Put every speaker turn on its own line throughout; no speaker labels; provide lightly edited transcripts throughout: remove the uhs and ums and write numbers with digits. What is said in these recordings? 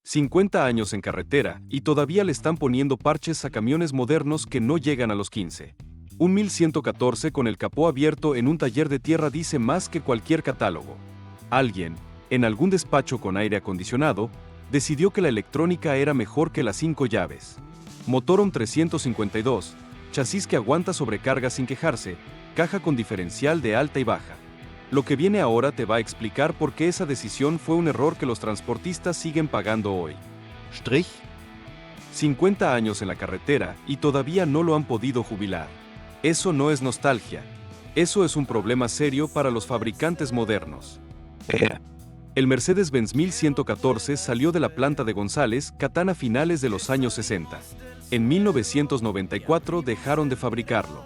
50 años en carretera y todavía le están poniendo parches a camiones modernos que no llegan a los 15. Un 1114 con el capó abierto en un taller de tierra dice más que cualquier catálogo. Alguien, en algún despacho con aire acondicionado, decidió que la electrónica era mejor que las 5 llaves. Motor OM 352, chasis que aguanta sobrecarga sin quejarse, caja con diferencial de alta y baja. Lo que viene ahora te va a explicar por qué esa decisión fue un error que los transportistas siguen pagando hoy.
Strich.
50 años en la carretera y todavía no lo han podido jubilar. Eso no es nostalgia. Eso es un problema serio para los fabricantes modernos. El Mercedes-Benz 1114 salió de la planta de González, Catán a finales de los años 60. En 1994 dejaron de fabricarlo.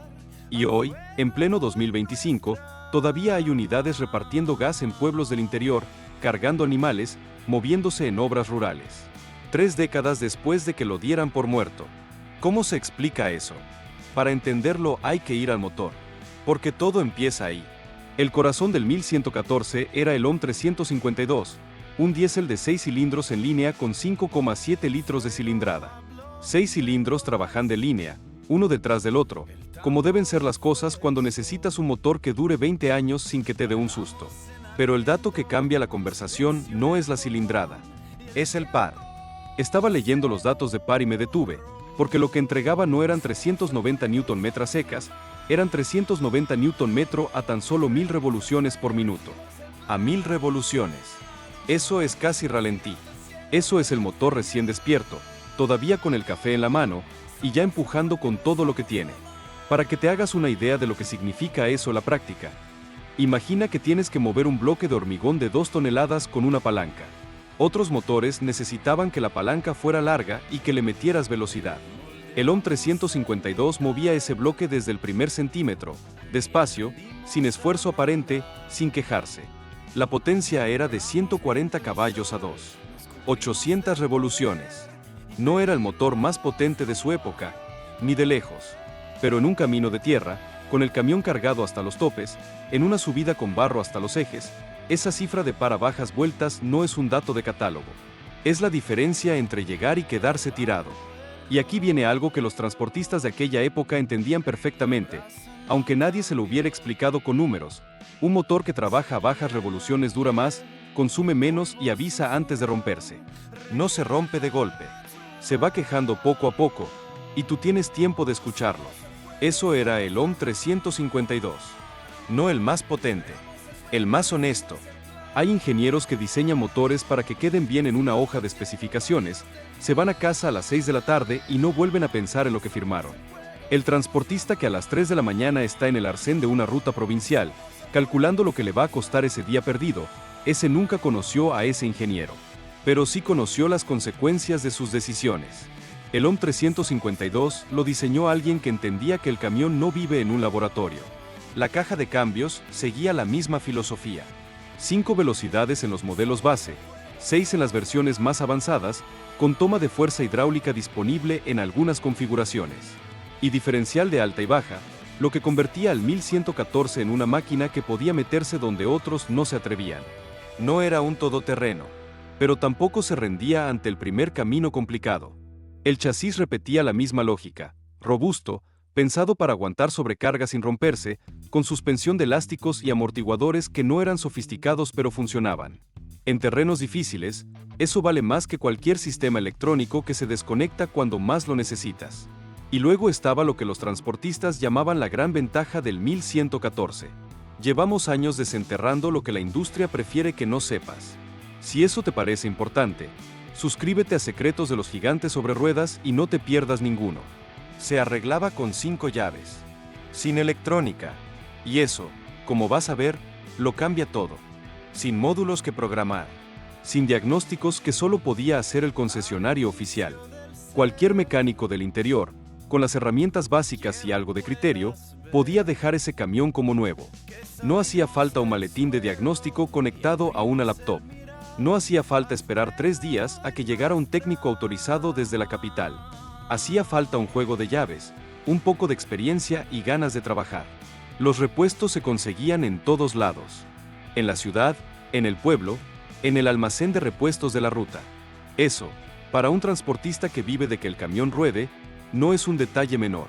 Y hoy, en pleno 2025, todavía hay unidades repartiendo gas en pueblos del interior, cargando animales, moviéndose en obras rurales. 3 décadas después de que lo dieran por muerto. ¿Cómo se explica eso? Para entenderlo hay que ir al motor. Porque todo empieza ahí. El corazón del 1114 era el OM 352, un diésel de 6 cilindros en línea con 5,7 litros de cilindrada. 6 cilindros trabajan de línea, uno detrás del otro, como deben ser las cosas cuando necesitas un motor que dure 20 años sin que te dé un susto. Pero el dato que cambia la conversación no es la cilindrada, es el par. Estaba leyendo los datos de par y me detuve, porque lo que entregaba no eran 390 Nm secas, eran 390 Nm a tan solo 1000 revoluciones por minuto. A 1000 revoluciones. Eso es casi ralentí. Eso es el motor recién despierto, todavía con el café en la mano, y ya empujando con todo lo que tiene. Para que te hagas una idea de lo que significa eso la práctica. Imagina que tienes que mover un bloque de hormigón de 2 toneladas con una palanca. Otros motores necesitaban que la palanca fuera larga y que le metieras velocidad. El OM 352 movía ese bloque desde el primer centímetro, despacio, sin esfuerzo aparente, sin quejarse. La potencia era de 140 caballos a 2. 800 revoluciones. No era el motor más potente de su época, ni de lejos. Pero en un camino de tierra, con el camión cargado hasta los topes, en una subida con barro hasta los ejes, esa cifra de para bajas vueltas no es un dato de catálogo. Es la diferencia entre llegar y quedarse tirado. Y aquí viene algo que los transportistas de aquella época entendían perfectamente, aunque nadie se lo hubiera explicado con números. Un motor que trabaja a bajas revoluciones dura más, consume menos y avisa antes de romperse. No se rompe de golpe. Se va quejando poco a poco, y tú tienes tiempo de escucharlo. Eso era el OM 352. No el más potente, el más honesto. Hay ingenieros que diseñan motores para que queden bien en una hoja de especificaciones, se van a casa a las 6 de la tarde y no vuelven a pensar en lo que firmaron. El transportista que a las 3 de la mañana está en el arcén de una ruta provincial, calculando lo que le va a costar ese día perdido, ese nunca conoció a ese ingeniero. Pero sí conoció las consecuencias de sus decisiones. El OM 352 lo diseñó alguien que entendía que el camión no vive en un laboratorio. La caja de cambios seguía la misma filosofía. 5 velocidades en los modelos base, 6 en las versiones más avanzadas, con toma de fuerza hidráulica disponible en algunas configuraciones. Y diferencial de alta y baja, lo que convertía al 1114 en una máquina que podía meterse donde otros no se atrevían. No era un todoterreno, pero tampoco se rendía ante el primer camino complicado. El chasis repetía la misma lógica, robusto, pensado para aguantar sobrecarga sin romperse, con suspensión de elásticos y amortiguadores que no eran sofisticados pero funcionaban. En terrenos difíciles, eso vale más que cualquier sistema electrónico que se desconecta cuando más lo necesitas. Y luego estaba lo que los transportistas llamaban la gran ventaja del 1114. Llevamos años desenterrando lo que la industria prefiere que no sepas. Si eso te parece importante, suscríbete a Secretos de los Gigantes sobre Ruedas y no te pierdas ninguno. Se arreglaba con 5 llaves, sin electrónica. Y eso, como vas a ver, lo cambia todo. Sin módulos que programar, sin diagnósticos que solo podía hacer el concesionario oficial. Cualquier mecánico del interior, con las herramientas básicas y algo de criterio, podía dejar ese camión como nuevo. No hacía falta un maletín de diagnóstico conectado a una laptop. No hacía falta esperar 3 días a que llegara un técnico autorizado desde la capital. Hacía falta un juego de llaves, un poco de experiencia y ganas de trabajar. Los repuestos se conseguían en todos lados. En la ciudad, en el pueblo, en el almacén de repuestos de la ruta. Eso, para un transportista que vive de que el camión ruede, no es un detalle menor.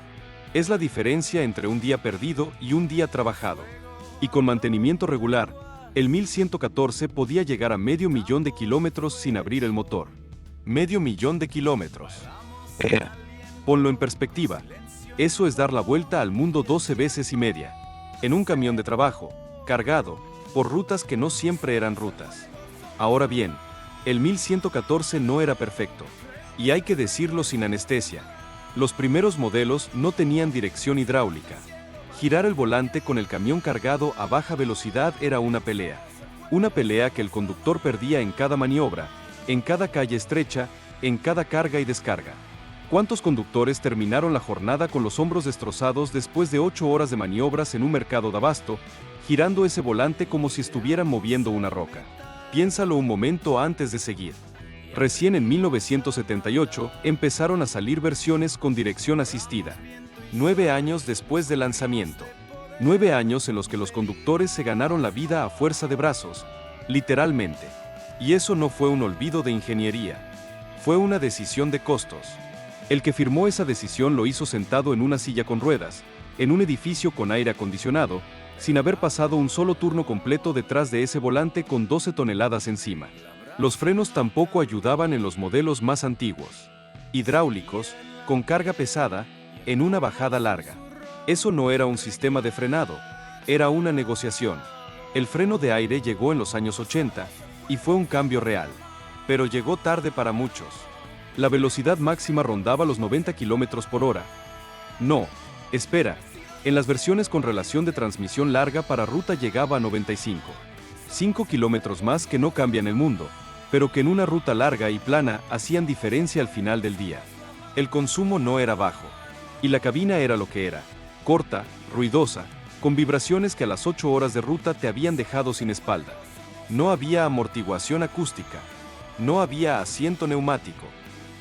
Es la diferencia entre un día perdido y un día trabajado. Y con mantenimiento regular, el 1114 podía llegar a 500.000 de kilómetros sin abrir el motor. 500.000 de kilómetros. Ponlo en perspectiva. Eso es dar la vuelta al mundo 12 veces y media. En un camión de trabajo, cargado, por rutas que no siempre eran rutas. Ahora bien, el 1114 no era perfecto. Y hay que decirlo sin anestesia. Los primeros modelos no tenían dirección hidráulica. Girar el volante con el camión cargado a baja velocidad era una pelea. Una pelea que el conductor perdía en cada maniobra, en cada calle estrecha, en cada carga y descarga. ¿Cuántos conductores terminaron la jornada con los hombros destrozados después de 8 horas de maniobras en un mercado de abasto, girando ese volante como si estuvieran moviendo una roca? Piénsalo un momento antes de seguir. Recién en 1978 empezaron a salir versiones con dirección asistida. 9 años después del lanzamiento. 9 años en los que los conductores se ganaron la vida a fuerza de brazos, literalmente. Y eso no fue un olvido de ingeniería. Fue una decisión de costos. El que firmó esa decisión lo hizo sentado en una silla con ruedas, en un edificio con aire acondicionado, sin haber pasado un solo turno completo detrás de ese volante con 12 toneladas encima. Los frenos tampoco ayudaban en los modelos más antiguos. Hidráulicos, con carga pesada, en una bajada larga. Eso no era un sistema de frenado, era una negociación. El freno de aire llegó en los años 80, y fue un cambio real. Pero llegó tarde para muchos. La velocidad máxima rondaba los 90 km por hora. No, espera, en las versiones con relación de transmisión larga para ruta llegaba a 95. 5 kilómetros más que no cambian el mundo, pero que en una ruta larga y plana hacían diferencia al final del día. El consumo no era bajo. Y la cabina era lo que era, corta, ruidosa, con vibraciones que a las 8 horas de ruta te habían dejado sin espalda. No había amortiguación acústica. No había asiento neumático.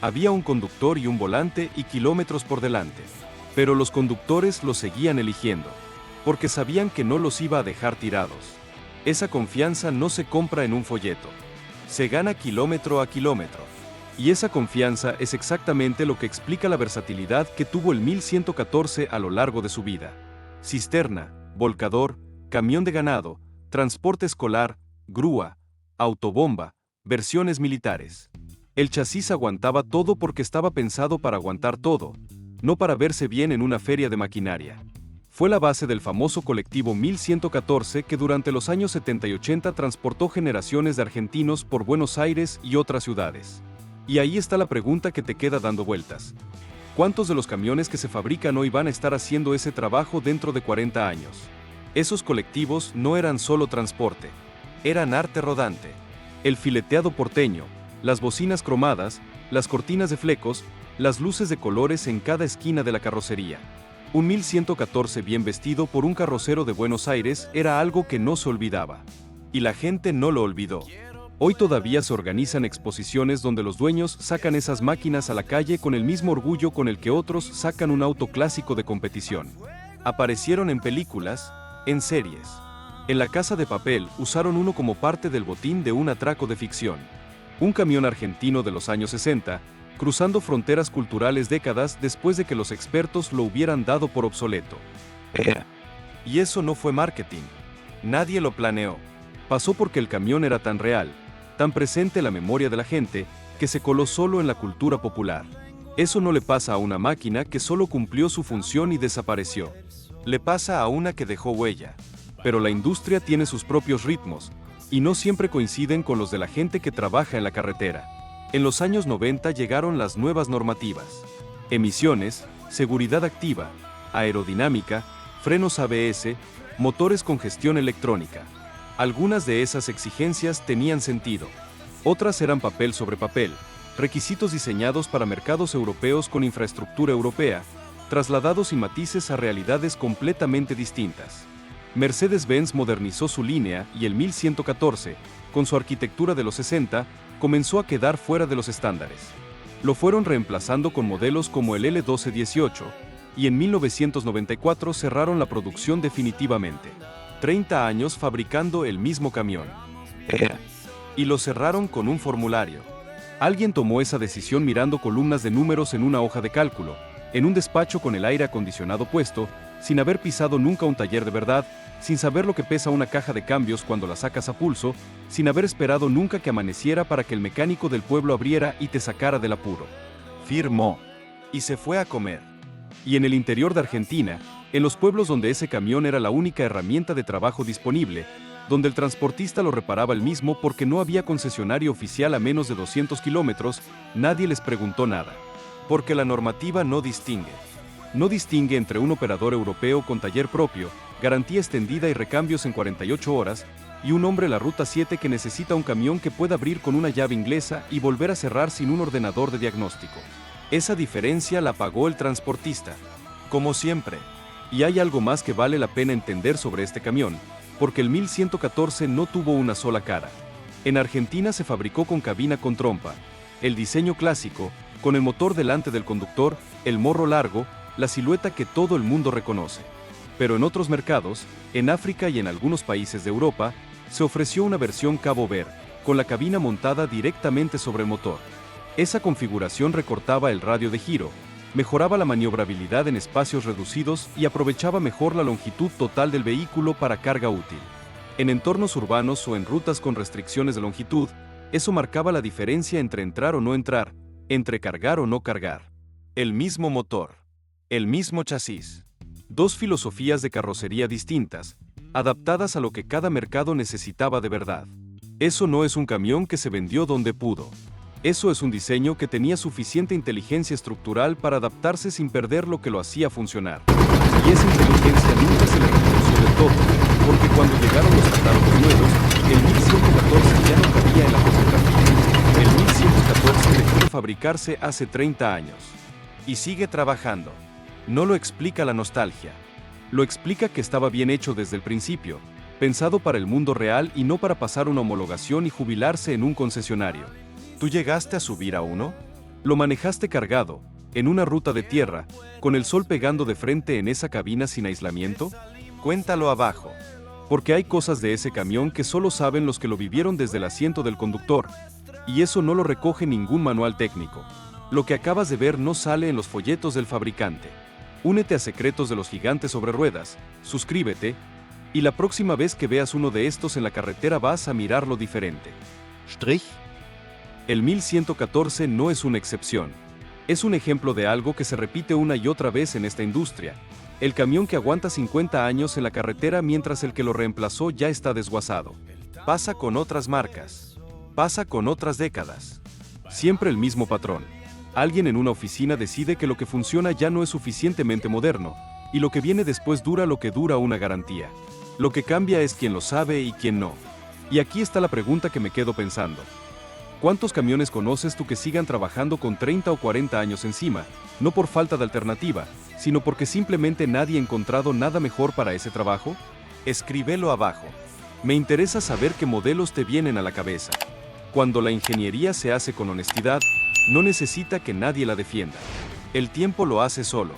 Había un conductor y un volante y kilómetros por delante. Pero los conductores los seguían eligiendo, porque sabían que no los iba a dejar tirados. Esa confianza no se compra en un folleto. Se gana kilómetro a kilómetro. Y esa confianza es exactamente lo que explica la versatilidad que tuvo el 1114 a lo largo de su vida. Cisterna, volcador, camión de ganado, transporte escolar, grúa, autobomba, versiones militares. El chasis aguantaba todo porque estaba pensado para aguantar todo, no para verse bien en una feria de maquinaria. Fue la base del famoso colectivo 1114 que durante los años 70 y 80 transportó generaciones de argentinos por Buenos Aires y otras ciudades. Y ahí está la pregunta que te queda dando vueltas. ¿Cuántos de los camiones que se fabrican hoy van a estar haciendo ese trabajo dentro de 40 años? Esos colectivos no eran solo transporte, eran arte rodante. El fileteado porteño, las bocinas cromadas, las cortinas de flecos, las luces de colores en cada esquina de la carrocería. Un 1114 bien vestido por un carrocero de Buenos Aires era algo que no se olvidaba. Y la gente no lo olvidó. Hoy todavía se organizan exposiciones donde los dueños sacan esas máquinas a la calle con el mismo orgullo con el que otros sacan un auto clásico de competición. Aparecieron en películas, en series. En La Casa de Papel usaron uno como parte del botín de un atraco de ficción. Un camión argentino de los años 60, cruzando fronteras culturales décadas después de que los expertos lo hubieran dado por obsoleto. Y eso no fue marketing. Nadie lo planeó. Pasó porque el camión era tan real, tan presente en la memoria de la gente, que se coló solo en la cultura popular. Eso no le pasa a una máquina que solo cumplió su función y desapareció. Le pasa a una que dejó huella. Pero la industria tiene sus propios ritmos, y no siempre coinciden con los de la gente que trabaja en la carretera. En los años 90 llegaron las nuevas normativas. Emisiones, seguridad activa, aerodinámica, frenos ABS, motores con gestión electrónica. Algunas de esas exigencias tenían sentido. Otras eran papel sobre papel, requisitos diseñados para mercados europeos con infraestructura europea, trasladados sin matices a realidades completamente distintas. Mercedes-Benz modernizó su línea y el 1114, con su arquitectura de los 60, comenzó a quedar fuera de los estándares. Lo fueron reemplazando con modelos como el L1218, y en 1994 cerraron la producción definitivamente. 30 años fabricando el mismo camión. Y lo cerraron con un formulario. Alguien tomó esa decisión mirando columnas de números en una hoja de cálculo, en un despacho con el aire acondicionado puesto, sin haber pisado nunca un taller de verdad, sin saber lo que pesa una caja de cambios cuando la sacas a pulso, sin haber esperado nunca que amaneciera para que el mecánico del pueblo abriera y te sacara del apuro. Firmó. Y se fue a comer. Y en el interior de Argentina, en los pueblos donde ese camión era la única herramienta de trabajo disponible, donde el transportista lo reparaba él mismo porque no había concesionario oficial a menos de 200 kilómetros, nadie les preguntó nada. Porque la normativa no distingue. No distingue entre un operador europeo con taller propio, garantía extendida y recambios en 48 horas, y un hombre en la Ruta 7 que necesita un camión que pueda abrir con una llave inglesa y volver a cerrar sin un ordenador de diagnóstico. Esa diferencia la pagó el transportista. Como siempre. Y hay algo más que vale la pena entender sobre este camión, porque el 1114 no tuvo una sola cara. En Argentina se fabricó con cabina con trompa, el diseño clásico, con el motor delante del conductor, el morro largo, la silueta que todo el mundo reconoce. Pero en otros mercados, en África y en algunos países de Europa, se ofreció una versión Cabo Verde, con la cabina montada directamente sobre el motor. Esa configuración recortaba el radio de giro, mejoraba la maniobrabilidad en espacios reducidos y aprovechaba mejor la longitud total del vehículo para carga útil. En entornos urbanos o en rutas con restricciones de longitud, eso marcaba la diferencia entre entrar o no entrar, entre cargar o no cargar. El mismo motor, el mismo chasis. Dos filosofías de carrocería distintas, adaptadas a lo que cada mercado necesitaba de verdad. Eso no es un camión que se vendió donde pudo. Eso es un diseño que tenía suficiente inteligencia estructural para adaptarse sin perder lo que lo hacía funcionar. Y esa inteligencia nunca se le reconoció del todo, porque cuando llegaron los catálogos nuevos, el 1114 ya no cabía en la fotografía. El 1114 dejó de fabricarse hace 30 años. Y sigue trabajando. No lo explica la nostalgia. Lo explica que estaba bien hecho desde el principio, pensado para el mundo real y no para pasar una homologación y jubilarse en un concesionario. ¿Tú llegaste a subir a uno? ¿Lo manejaste cargado, en una ruta de tierra, con el sol pegando de frente en esa cabina sin aislamiento? Cuéntalo abajo. Porque hay cosas de ese camión que solo saben los que lo vivieron desde el asiento del conductor, y eso no lo recoge ningún manual técnico. Lo que acabas de ver no sale en los folletos del fabricante. Únete a Secretos de los Gigantes sobre Ruedas, suscríbete, y la próxima vez que veas uno de estos en la carretera vas a mirarlo diferente. Strich. El 1114 no es una excepción. Es un ejemplo de algo que se repite una y otra vez en esta industria. El camión que aguanta 50 años en la carretera mientras el que lo reemplazó ya está desguazado. Pasa con otras marcas. Pasa con otras décadas. Siempre el mismo patrón. Alguien en una oficina decide que lo que funciona ya no es suficientemente moderno, y lo que viene después dura lo que dura una garantía. Lo que cambia es quién lo sabe y quién no. Y aquí está la pregunta que me quedo pensando. ¿Cuántos camiones conoces tú que sigan trabajando con 30 o 40 años encima, no por falta de alternativa, sino porque simplemente nadie ha encontrado nada mejor para ese trabajo? Escríbelo abajo. Me interesa saber qué modelos te vienen a la cabeza. Cuando la ingeniería se hace con honestidad, no necesita que nadie la defienda. El tiempo lo hace solo.